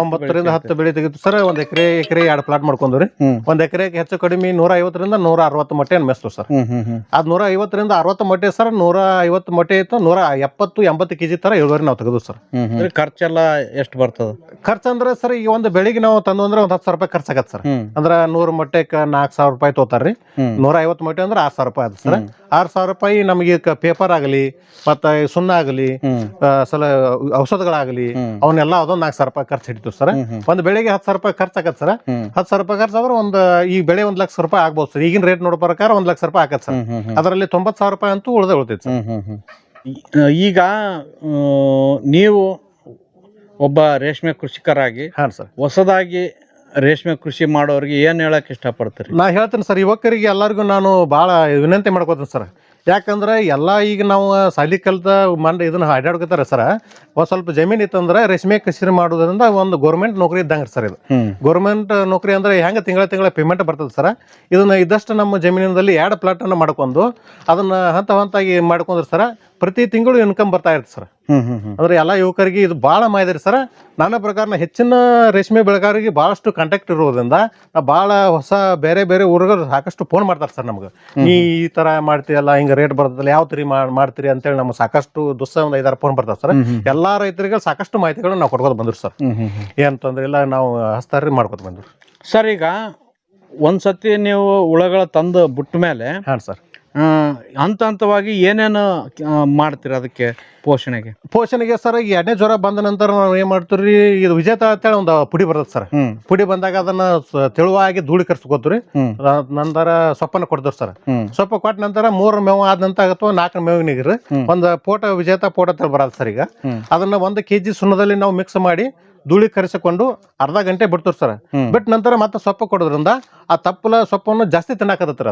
10 ಬೆಳೆ ತೆಗಿತು ಸರ್. ಒಂದ್ ಎಕರೆ 2 ಪ್ಲಾಟ್ ಮಾಡ್ಕೊಂಡ್ರಿ. ಒಂದ್ ಎಕರೆಗೆ ಹೆಚ್ಚು ಕಡಿಮೆ 150 ರಿಂದ 160 ಮೊಟ್ಟೆ ಮೇಸ್ತು ಸರ್. ಅದ್ 150 ರಿಂದ 60 ಮೊಟ್ಟೆ ಸರ್. 150 ಮೊಟ್ಟೆ ಇತ್ತು 170-80 ಕೆಜಿ ತರ ಇಳುವರಿ ನಾವು ತೆಗೆದು ಸರ್. ಖರ್ಚೆಲ್ಲ ಎಷ್ಟು ಬರ್ತದ? ಖರ್ಚು ಅಂದ್ರೆ ಸರ್ ಈಗ ಒಂದು ಬೆಳಿಗ್ಗೆ ನಾವು ತಂದು ಅಂದ್ರೆ ಒಂದ್ 10,000 ರೂಪಾಯಿ ಖರ್ಚಾಗತ್ತೆ ಸರ್. ಅಂದ್ರ 100 ಮೊಟ್ಟೆಕ್ 4,000 ರೂಪಾಯಿ ತೋತಾರ್ರಿ. 150 ಮೊಟ್ಟೆ ಅಂದ್ರೆ 6,000 ರೂಪಾಯಿ ಆದ ಸರ್. 6,000 ರೂಪಾಯಿ ನಮಗೆ ಪೇಪರ್ ಆಗಲಿ ಮತ್ತ ಸುಣ್ಣ ಆಗಲಿ ಸಲ ಔಷಧಗಳಾಗಲಿ ಅವನ್ನೆಲ್ಲ ಅದೊಂದು 4,000 ರೂಪಾಯಿ ಖರ್ಚು ಹಿಡಿತು ಸರ್. ಒಂದ್ ಬೆಳೆಗೆ 10,000 ರೂಪಾಯಿ ಖರ್ಚಾಗತ್ತೆ ಸರ್. 10,000 ರೂಪಾಯಿ ಖರ್ಚಾದ್ರೆ ಈ ಬೆಳೆ 1 ಲಕ್ಷ ರೂಪಾಯಿ ಆಗ್ಬೋದು ಸರ್. ಈಗಿನ ರೇಟ್ ನೋಡೋ ಪ್ರಕಾರ 1 ಲಕ್ಷ ರೂಪಾಯಿ ಆಗತ್ತೆ ಸರ್. ಅದರಲ್ಲಿ 90,000 ರೂಪಾಯಿ ಅಂತೂ ಉಳಿತೈತೆ ಸರ್. ಈಗ ನೀವು ಒಬ್ಬ ರೇಷ್ಮೆ ಕೃಷಿಕರಾಗಿ ಹೊಸದಾಗಿ ರೇಷ್ಮೆ ಕೃಷಿ ಮಾಡೋರಿಗೆ ಏನ್ ಹೇಳಕ್ ಇಷ್ಟಪಡ್ತೀರಿ? ನಾ ಹೇಳ್ತೇನೆ ಸರ್, ಯುವಕರಿಗೆ ಎಲ್ಲರಿಗೂ ನಾನು ಬಹಳ ವಿನಂತಿ ಮಾಡ್ಕೋತೀನಿ ಸರ್. ಯಾಕಂದ್ರೆ ಎಲ್ಲ ಈಗ ನಾವು ಸಾಲಿ ಕಲ್ತ ಇದನ್ನ ಅಡ್ಡಾಡ್ಕೊತಾರೆ ಸರ್. ಒಂದ್ ಸ್ವಲ್ಪ ಜಮೀನ್ ಇತ್ತಂದ್ರೆ ರೇಷ್ಮೆ ಕೃಷಿ ಮಾಡೋದ್ರಿಂದ ಒಂದು ಗೌರ್ಮೆಂಟ್ ನೌಕರಿ ಇದ್ದಂಗೆ ಸರ್. ಇದು ಗೌರ್ಮೆಂಟ್ ನೌಕರಿ ಅಂದ್ರೆ ಹೆಂಗ ತಿಂಗಳ ಪೇಮೆಂಟ್ ಬರ್ತದೆ ಸರ್. ಇದನ್ನ ಇದ್ದಷ್ಟು ನಮ್ಮ ಜಮೀನಿನಲ್ಲಿ 2 ಪ್ಲಾಟ್ ಅನ್ನ ಮಾಡ್ಕೊಂಡು ಅದನ್ನ ಹಂತವಾಗಿ ಮಾಡ್ಕೊಂಡ್ರೆ ಸರ್ ಪ್ರತಿ ತಿಂಗಳು ಇನ್ಕಮ್ ಬರ್ತಾ ಇರುತ್ತೆ ಸರ್. ಅಂದ್ರೆ ಎಲ್ಲಾ ಯುವಕರಿಗೆ ಇದು ಬಹಳ ಮಾಹಿತಿ ಸರ್. ನನ್ನ ಪ್ರಕಾರ ಹೆಚ್ಚಿನ ರೇಷ್ಮೆ ಬೆಳೆಗಾರರಿಗೆ ಬಹಳಷ್ಟು ಕಾಂಟ್ಯಾಕ್ಟ್ ಇರೋದ್ರಿಂದ ಬಹಳ ಹೊಸ ಬೇರೆ ಬೇರೆ ಊರುಗಳು ಸಾಕಷ್ಟು ಫೋನ್ ಮಾಡ್ತಾರೆ ಸರ್ ನಮ್ಗೆ. ಈ ತರ ಮಾಡ್ತೀಯಲ್ಲ, ಹಿಂಗ ರೇಟ್ ಬರ್ತದಲ್ಲ, ಯಾವ ತೀರಿ ಮಾಡ್ತೀರಿ ಅಂತೇಳಿ ನಮ್ಗೆ ಸಾಕಷ್ಟು ಒಂದು 5-6 ಫೋನ್ ಬರ್ತಾರೆ ಸರ್. ಎಲ್ಲಾ ರೈತರಿಗೆ ಸಾಕಷ್ಟು ಮಾಹಿತಿಗಳನ್ನ ನಾವು ಕೊಡ್ಕೋತ ಬಂದ್ರು ಸರ್. ಏನ್ ತೊಂದ್ರೆ ಇಲ್ಲ, ನಾವು ಹಸ್ತಾರಿ ಮಾಡ್ಕೊತ ಬಂದ್ರು ಸರ್. ಈಗ ಒಂದ್ಸತಿ ನೀವು ಹುಳಗಳ ತಂದು ಬಿಟ್ಟ ಮೇಲೆ ಸರ್ ಹಂತವಾಗಿ ಏನೇನು ಮಾಡ್ತೀರಿ ಅದಕ್ಕೆ ಪೋಷಣೆಗೆ ಸರ್? ಈ 2ನೇ ಜ್ವರ ಬಂದ ನಂತರ ನಾವು ಏನ್ ಮಾಡ್ತೀವಿ, ಇದು ವಿಜೇತ ಅಂತೇಳಿ ಒಂದು ಪುಡಿ ಬರ್ತದೆ ಸರ್. ಪುಡಿ ಬಂದಾಗ ಅದನ್ನ ತೆಳುವಾಗಿ ಧೂಳೀಕರಿಸ್ಕೋತೀರಿ. ನಂತರ ಸೊಪ್ಪನ್ನ ಕೊಡ್ತೀವಿ ಸರ್. ಸೊಪ್ಪು ಕೊಟ್ಟ ನಂತರ 3 ಮೇವು ಆದ ನಂತರ ಅಥವಾ 4 ಮೇವಿನಿಗ್ರಿ ಒಂದು ವಿಜೇತ ಪೋಟ ಬರಲ್ಲ ಸರ್. ಈಗ ಅದನ್ನ 1 kg ಸುಣ್ಣದಲ್ಲಿ ನಾವು ಮಿಕ್ಸ್ ಮಾಡಿ ಧೂಳೀಕರಿಸಿಕೊಂಡು ಅರ್ಧ ಗಂಟೆ ಬಿಡ್ತೀವಿ ಸರ್. ಬಿಟ್ಟ ನಂತರ ಮತ್ತೆ ಸೊಪ್ಪು ಕೊಡೋದ್ರಿಂದ ಆ ತಪ್ಪಲ ಸೊಪ್ಪನ್ನು ಜಾಸ್ತಿ ತಿನ್ನಾಕತ್ತರ.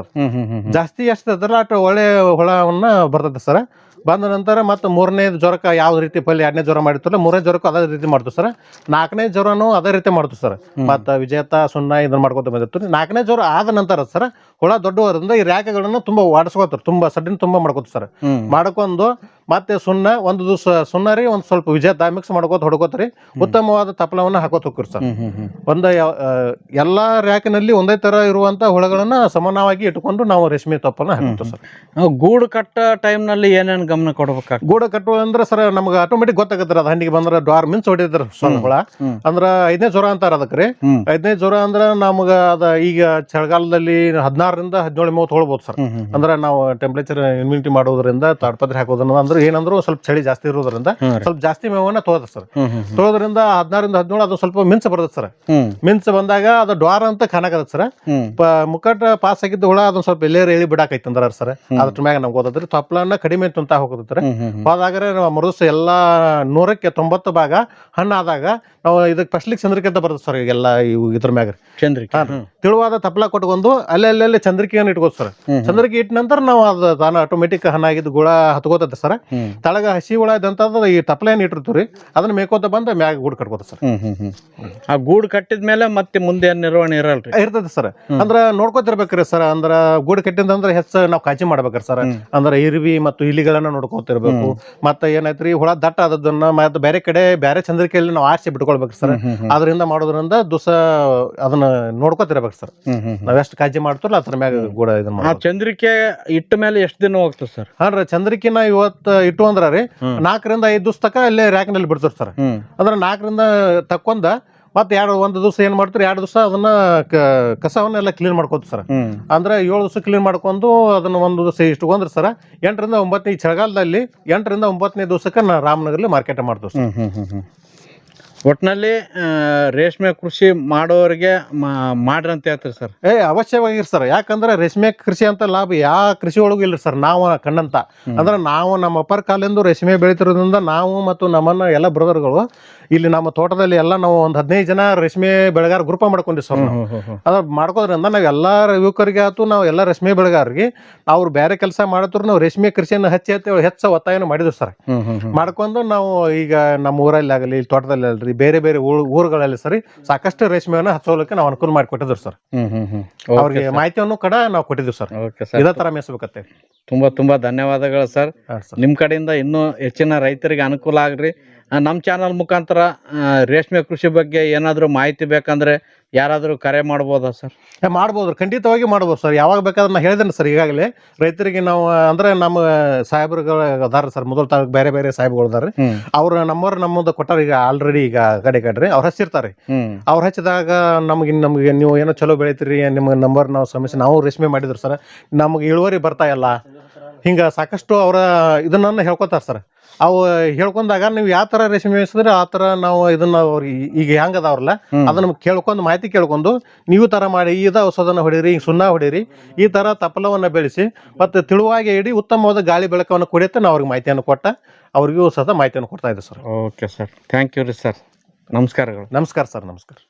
ಜಾಸ್ತಿ ಎಷ್ಟು ಅದ್ರ ಒಳ್ಳೆ ಹುಳವನ್ನ ಬರ್ತದೆ ಸರ್. ಬಂದ ನಂತರ ಮತ್ತೆ 3ನೇ ಜ್ವರಕ್ಕೆ ಯಾವ ರೀತಿ ಪಲ್ಯ 2ನೇ ಜ್ವರ ಮಾಡಿರ್ತಾರಲ್ಲ 3ನೇ ಜ್ವರಕ್ಕೂ ಅದೇ ರೀತಿ ಮಾಡ್ತೀವಿ ಸರ್. 4ನೇ ಜ್ವರನೂ ಅದೇ ರೀತಿ ಮಾಡ್ತೀವಿ ಸರ್. ಮತ್ತೆ ವಿಜೇತ ಸುಣ್ಣ ಇದನ್ನ ಮಾಡ್ಕೊತ ಬಂದಿರ್ತೀವಿ. 4ನೇ ಜ್ವರ ಆದ ನಂತರ ಸರ್ ಹುಳ ದೊಡ್ಡವರಿಂದ ಈ ರ್ಯಾಕೆಗಳನ್ನು ತುಂಬಾ ವಾಡಿಸ್ಕೋತಾರೆ. ತುಂಬಾ ಸಡ್ಡಿನ ತುಂಬಾ ಮಾಡ್ಕೋತ ಸರ್. ಮಾಡ್ಕೊಂಡು ಮತ್ತೆ ಸುಣ್ಣ ಒಂದು ದಿವಸ ಸುಣ್ಣ ರೀ ಒಂದ್ ಸ್ವಲ್ಪ ವಿಜೇತ ಮಿಕ್ಸ್ ಮಾಡ್ಕೋತ ಹೊಡ್ಕೋತ್ರಿ. ಉತ್ತಮವಾದ ತಪ್ಪಲವನ್ನ ಹಾಕೋತ ಹೋಗ್ರಿ ಸರ್. ಎಲ್ಲಾ ರ್ಯಾಕಿನಲ್ಲಿ ಒಂದೇ ತರ ಇರುವಂತ ಹುಳಗಳನ್ನ ಸಮಾನವಾಗಿ ಇಟ್ಕೊಂಡು ನಾವು ರೇಷ್ಮೆ ತಪ್ಪನ್ನ ಹಾಕೋತೀವಿ ಸರ್. ಗೂಡು ಕಟ್ಟ ಟೈಮ್ ನಲ್ಲಿ ಏನೇನು ಗಮನ ಕೊಡ್ಬೇಕು? ಗೂಡು ಕಟ್ಟುವ ಅಂದ್ರೆ ಸರ್ ನಮ್ಗೆ ಆಟೋಮೆಟಿಕ್ ಗೊತ್ತಾಗತ್ತರ. ಅದು ಹಂಡಿಗೆ ಬಂದ್ರೆ ಡ್ವಾರ್ ಮಿನ್ಸ್ ಹೊಡಿದ್ರ ಹುಳ ಅಂದ್ರ 5ನೇ ಜ್ವರ ಅಂತಾರ ಅದಕ್ರಿ. 5ನೇ ಜ್ವರ ಅಂದ್ರ ನಮ್ಗ ಅದ ಈಗ ಚಳಿಗಾಲದಲ್ಲಿ 16 ರಿಂದ 17 ಮೇವು ತೊಗೊಳ್ಬಹುದು ಸರ್. ಅಂದ್ರೆ ನಾವು ಟೆಂಪರೇಚರ್ ಇಮ್ಯುನಿಟಿ ಮಾಡೋದ್ರಿಂದ ತಾಡ್ಪತ್ರೆ ಹಾಕೋದ್ರಿಂದ ಅಂದ್ರೆ ಏನಂದ್ರು ಸ್ವಲ್ಪ ಚಳಿ ಜಾಸ್ತಿ ಇರೋದ್ರಿಂದ ಸ್ವಲ್ಪ ಜಾಸ್ತಿ ಮೇವನ್ನ ತೊಗೊಳ್ತಾರೆ ಸರ್. ತೊಗೊಳೋದ್ರಿಂದ 16 ರಿಂದ 17 ಅದು ಸ್ವಲ್ಪ ಮಿನ್ಸ್ ಬರ್ತದೆ ಸರ್. ಮಿನ್ಸ್ ಬಂದಾಗ ಅದು ಡ್ವಾರ್ ಅಂತ ಕಾಣಕತ್ತ ಸರ್. ಮುಕ್ಕಟ ಪಾಸ್ ಆಗಿದ್ದ ಹುಳ ಅದನ್ನ ಸ್ವಲ್ಪ ಎಲ್ಲೇರು ಎಳಿ ಬಿಡಾಕೈತಂದ್ರ ಸರ್. ಅದ್ರ ಮ್ಯಾಗ ನಮ್ಗೆ ಗೊತ್ತದ್ರಿ ತಪ್ಪಲನ್ನ ಕಡಿಮೆ ತುಂತಾ ಹೋಗತ್ತಾರೆ. ಹೋದಾಗ್ರೆ ನಾವು ಮರುದಿವಸ ಎಲ್ಲಾ 100ಕ್ಕೆ 90 ಭಾಗ ಹಣ್ಣಾದಾಗ ನಾವು ಇದಕ್ಕೆ ಫಸ್ಟ್ಲಿಕ್ಕೆ ಚಂದ್ರಿಕೆ ಅಂತ ಬರ್ತದೆ ಸರ್. ಈಗೆಲ್ಲ ಇದ್ರ ಮ್ಯಾಗ ಚಂದ್ರಿಕೆ ತಿಳುವಾದ ತಪ್ಪಲ ಕೊಟ್ಕೊಂಡು ಅಲ್ಲೆಲ್ಲೆಲ್ಲಿ ಚಂದ್ರಿಕೆಯನ್ನು ಇಟ್ಕೋದು ಸರ್. ಚಂದ್ರಿಕೆ ಇಟ್ಟ ನಂತರ ನಾವು ಅದು ತಾನು ಆಟೋಮೆಟಿಕ್ ಹಣ್ಣಾಗಿದ್ದು ಗುಳ ಹತ್ಕೋತದ ಸರ್. ತಳಗ ಹಸಿ ಹುಳ ಇದ್ದಂತದ್ದು ಈ ತಪ್ಪಲ ಏನ್ ಇಟ್ಟಿರ್ತೀವಿ ಅದನ್ನ ಮೇಕೋತ ಬಂದ ಮ್ಯಾಗ ಗೂಡು ಕಟ್ಕೋತ ಸರ್. ಆ ಗೂಡು ಕಟ್ಟಿದ್ಮೇಲೆ ಮತ್ತೆ ಮುಂದೆ ನಿರ್ವಹಣೆ ಇರಲ್ರಿ? ಇರ್ತದೆ ಸರ್. ಅಂದ್ರ ನೋಡ್ಕೋತಿರ್ಬೇಕ್ರಿ ಸರ್. ಅಂದ್ರ ಗೂಡು ಕಟ್ಟಿದಂದ್ರೆ ಹೆಚ್ಚು ನಾವು ಕಾಳಜಿ ಮಾಡ್ಬೇಕ್ರಿ ಸರ್. ಅಂದ್ರ ಇರ್ವಿ ಮತ್ತು ಇಲಿಗಳನ್ನ ನೋಡ್ಕೋತಿರ್ಬೇಕು. ಮತ್ತೆ ಏನೈತ್ರಿ ಹುಳ ದಟ್ಟ ಆದದನ್ನ ಮತ್ತೆ ಬೇರೆ ಕಡೆ ಬೇರೆ ಚಂದ್ರಿಕೆಯಲ್ಲಿ ನಾವು ಆರಿಸಿ ಬಿಟ್ಕೊಳ್ಬೇಕ್ರಿ ಸರ್. ಅದರಿಂದ ಮಾಡೋದ್ರಿಂದ ಅದನ್ನ ನೋಡ್ಕೋತಿರ್ಬೇಕು ಸರ್. ನಾವ್ ಎಷ್ಟು ಕಾಳಜಿ ಮಾಡ್ತಾರಲ್ಲ ಅದ್ರ ಮ್ಯಾಗ ಗೂಡ ಇದನ್ನ ಚಂದ್ರಿಕೆ ಇಟ್ಟ ಮೇಲೆ ಎಷ್ಟು ದಿನ ಹೋಗ್ತದೆ ಸರ್? ಹಾನ್ರಿ ಚಂದ್ರಿಕೆನ ಇವತ್ತು ಇಟ್ಟು ಅಂದ್ರ ರೀ 4 ರಿಂದ 5 ದಿವಸ ತಕ ಅಲ್ಲೇ ರ್ಯಾಕ್ನಲ್ಲಿ ಬಿಡ್ತಾರ ಸರ್. ಅಂದ್ರೆ 4 ರಿಂದ ತಕ್ಕೊಂಡ ಮತ್ತೆ ಒಂದು ದಿವಸ ಏನ್ ಮಾಡ್ತಾರೆ 2 ದಿವಸ ಅದನ್ನ ಕಸವನ್ನೆಲ್ಲ ಕ್ಲೀನ್ ಮಾಡ್ಕೋತ ಸರ್. ಅಂದ್ರೆ 7 ದಿವಸ ಕ್ಲೀನ್ ಮಾಡ್ಕೊಂಡು ಅದನ್ನ ಒಂದು ದಿವಸ ಇಟ್ಕೊಂಡ್ರಿ ಸರ್. 8 ರಿಂದ 9 ಈ ಚಳಿಗಾಲದಲ್ಲಿ 8 ರಿಂದ 9ನೇ ದಿವಸಕ್ಕೆ ನಾ ರಾಮನಗರಲ್ಲಿ ಮಾರ್ಕೆಟ್ ಮಾಡ್ತೀವಿ ಸರ್. ಒಟ್ಟಿನಲ್ಲಿ ರೇಷ್ಮೆ ಕೃಷಿ ಮಾಡೋರಿಗೆ ಮಾಡ್ರಿ ಅಂತ ಹೇಳ್ತೀರಿ ಸರ್? ಅವಶ್ಯವಾಗಿ ಸರ್. ಯಾಕಂದ್ರೆ ರೇಷ್ಮೆ ಕೃಷಿ ಅಂತ ಲಾಭ ಯಾವ ಕೃಷಿ ಒಳಗೂ ಇಲ್ರಿ ಸರ್. ನಾವು ಕಣ್ಣಂತ ಅಂದ್ರೆ ನಾವು ನಮ್ಮ ಅಪ್ಪರ ಕಾಲಿಂದ ರೇಷ್ಮೆ ಬೆಳೀತಿರೋದ್ರಿಂದ ನಾವು ಮತ್ತು ನಮ್ಮನ್ನ ಎಲ್ಲ ಬ್ರದರ್ಗಳು ಇಲ್ಲಿ ನಮ್ಮ ತೋಟದಲ್ಲಿ ಎಲ್ಲ ನಾವು ಒಂದು 15 ಜನ ರೇಷ್ಮೆ ಬೆಳೆಗಾರ ಗ್ರೂಪ್ ಮಾಡ್ಕೊಂಡಿ ಸರ್. ಅದ್ರ ಮಾಡ್ಕೋದ್ರಿಂದ ನಾವ್ ಎಲ್ಲಾ ಯುವಕರಿಗೆ ಆಯ್ತು ನಾವು ಎಲ್ಲ ರೇಷ್ಮೆ ಬೆಳೆಗಾರರಿಗೆ ಅವ್ರು ಬೇರೆ ಕೆಲಸ ಮಾಡತ್ರ ನಾವು ರೇಷ್ಮೆ ಕೃಷಿಯನ್ನು ಹೆಚ್ಚು ಒತ್ತಾಯನ ಮಾಡಿದ್ವಿ ಸರ್. ಮಾಡ್ಕೊಂಡು ನಾವು ಈಗ ನಮ್ಮ ಊರಲ್ಲಿ ಆಗಲಿ ತೋಟದಲ್ಲಿ ಅಲ್ರಿ ರೀ ಬೇರೆ ಬೇರೆ ಊರುಗಳಲ್ಲಿ ಸರಿ ಸಾಕಷ್ಟು ರೇಷ್ಮೆಯನ್ನು ಹಚ್ಚೋಲಕ್ಕೆ ನಾವು ಅನುಕೂಲ ಮಾಡಿಕೊಟ್ಟಿದ್ರು ಸರ್. ಅವ್ರಿಗೆ ಮಾಹಿತಿಯನ್ನು ಕೂಡ ನಾವು ಕೊಟ್ಟಿದ್ದೀವಿ ಸರ್. ಇದೇ ತರ ಮೇಯಿಸ್ಬೇಕತ್ತೆ. ತುಂಬಾ ಧನ್ಯವಾದಗಳು ಸರ್. ನಿಮ್ ಕಡೆಯಿಂದ ಇನ್ನೂ ಹೆಚ್ಚಿನ ರೈತರಿಗೆ ಅನುಕೂಲ ಆಗ್ರಿ. ನಮ್ಮ ಚಾನಲ್ ಮುಖಾಂತರ ರೇಷ್ಮೆ ಕೃಷಿ ಬಗ್ಗೆ ಏನಾದರೂ ಮಾಹಿತಿ ಬೇಕಂದ್ರೆ ಯಾರಾದರೂ ಕರೆ ಮಾಡ್ಬೋದಾ ಸರ್? ಮಾಡ್ಬೋದು, ಖಂಡಿತವಾಗಿ ಮಾಡ್ಬೋದು ಸರ್. ಯಾವಾಗ ಬೇಕಾದ್ರೆ ನಾನು ಹೇಳಿದ್ದೇನೆ ಸರ್. ಈಗಾಗಲೇ ರೈತರಿಗೆ ನಾವು ಅಂದ್ರೆ ನಮ್ಮ ಸಾಹೇಬ್ರುಗಳು ಅದಾರ ಸರ್, ಮೊದಲ ತಾಲೂಕು ಬೇರೆ ಬೇರೆ ಸಾಹೇಬ್ಗಳು ಅದಾರ. ಅವ್ರು ನಮ್ಮದು ಕೊಟ್ಟಾರ ಈಗ ಆಲ್ರೆಡಿ. ಈಗ ಕಡೆ ಅವ್ರು ಹಚ್ಚಿರ್ತಾರೆ. ಅವ್ರು ಹಚ್ಚಿದಾಗ ನಮ್ಗೆ ನೀವು ಏನೋ ಚಲೋ ಬೆಳಿತೀರಿ, ನಿಮ್ಮ ನಂಬರ್ ನಾವು ಸಮಸ್ಯೆ ನಾವು ರೇಷ್ಮೆ ಮಾಡಿದ್ರು ಸರ್, ನಮ್ಗೆ ಇಳುವರಿ ಬರ್ತಾ ಇಲ್ಲ, ಹಿಂಗ ಸಾಕಷ್ಟು ಅವರ ಇದನ್ನ ಹೇಳ್ಕೊತಾರ ಸರ್. ಅವು ಹೇಳ್ಕೊಂಡಾಗ ನೀವು ಯಾವ ತರ ರೇಷ್ಮೆ ಮೇಯಿಸಿದ್ರೆ ಆ ತರ ನಾವು ಇದನ್ನ ಅವ್ರಿಗೆ ಈಗ ಹೆಂಗದವ್ರಲ್ಲ ಅದನ್ನ ಕೇಳ್ಕೊಂಡು ಮಾಹಿತಿ ಕೇಳ್ಕೊಂಡು ನೀವು ತರ ಮಾಡಿ ಇದ ಔಷಧನ ಹೊಡೀರಿ, ಸುಣ್ಣ ಹೊಡೀರಿ, ಈ ತರ ತಪ್ಪಲವನ್ನ ಬೆಳೆಸಿ ಮತ್ತೆ ತಿಳುವಾಗಿ ಇಡೀ ಉತ್ತಮವಾದ ಗಾಳಿ ಬೆಳಕವನ್ನು ಕುಡಿಯುತ್ತೆ ನಾವು ಅವ್ರಿಗೆ ಮಾಹಿತಿಯನ್ನು ಕೊಟ್ಟ ಅವ್ರಿಗೂ ಸಹ ಮಾಹಿತಿಯನ್ನು ಕೊಡ್ತಾ ಇದ್ದೀವಿ sir. Okay sir, thank you ರೀ ಸರ್. ನಮಸ್ಕಾರಗಳು. ನಮಸ್ಕಾರ ಸರ್. ನಮಸ್ಕಾರ.